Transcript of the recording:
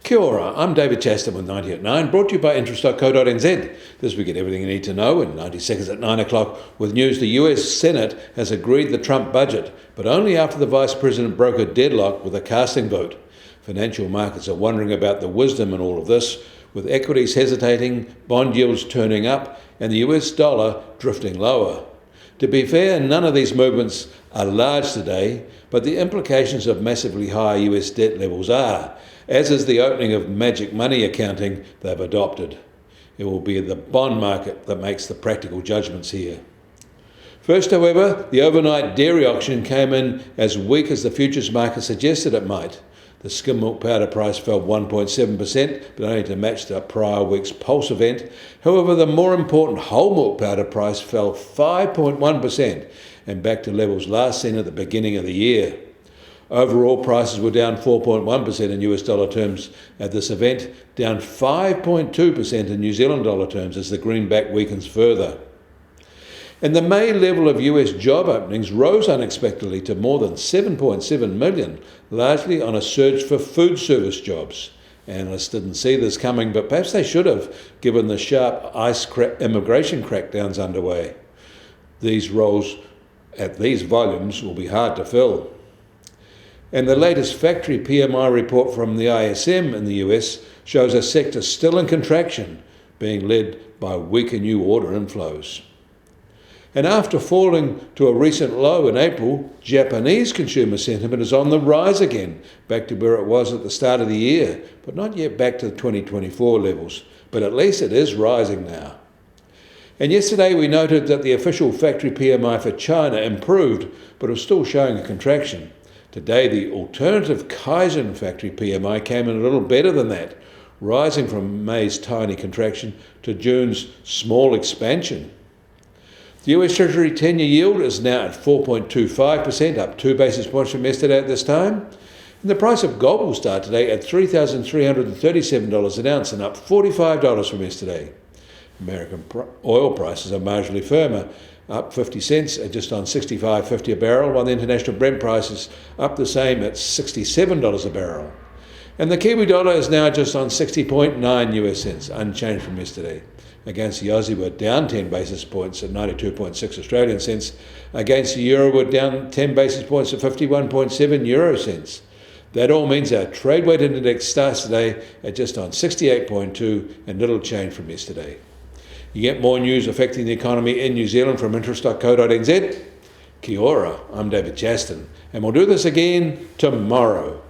Kia ora, I'm David Chaston with 90 at 9, brought to you by interest.co.nz. This week, get everything you need to know in 90 seconds at 9 o'clock with news the US Senate has agreed the Trump budget, but only after the Vice President broke a deadlock with a casting vote. Financial markets are wondering about the wisdom in all of this, with equities hesitating, bond yields turning up, and the US dollar drifting lower. To be fair, none of these movements are large today, but the implications of massively high US debt levels are, as is the opening of magic money accounting they've adopted. It will be the bond market that makes the practical judgments here. First, however, the overnight dairy auction came in as weak as the futures market suggested it might. The skim milk powder price fell 1.7%, but only to match the prior week's pulse event. However, the more important whole milk powder price fell 5.1% and back to levels last seen at the beginning of the year. Overall prices were down 4.1% in US dollar terms at this event, down 5.2% in New Zealand dollar terms as the greenback weakens further. And the May level of US job openings rose unexpectedly to more than 7.7 million, largely on a surge for food service jobs. Analysts didn't see this coming, but perhaps they should have, given the sharp immigration crackdowns underway. These roles at these volumes will be hard to fill. And the latest factory PMI report from the ISM in the US shows a sector still in contraction, being led by weaker new order inflows. And after falling to a recent low in April, Japanese consumer sentiment is on the rise again, back to where it was at the start of the year, but not yet back to the 2024 levels. But at least it is rising now. And yesterday we noted that the official factory PMI for China improved, but was still showing a contraction. Today, the alternative Kaizen factory PMI came in a little better than that, rising from May's tiny contraction to June's small expansion. The US Treasury 10-year yield is now at 4.25%, up 2 basis points from yesterday at this time. And the price of gold will start today at $3,337 an ounce and up $45 from yesterday. American oil prices are marginally firmer, up 50 cents at just on $65.50 a barrel, while the international Brent price is up the same at $67 a barrel. And the Kiwi dollar is now just on 60.9 US cents, unchanged from yesterday. Against the Aussie, we're down 10 basis points at 92.6 Australian cents. Against the euro, we're down 10 basis points at 51.7 euro cents. That all means our trade-weighted index starts today at just on 68.2 and little change from yesterday. You get more news affecting the economy in New Zealand from interest.co.nz. Kia ora, I'm David Chaston, and we'll do this again tomorrow.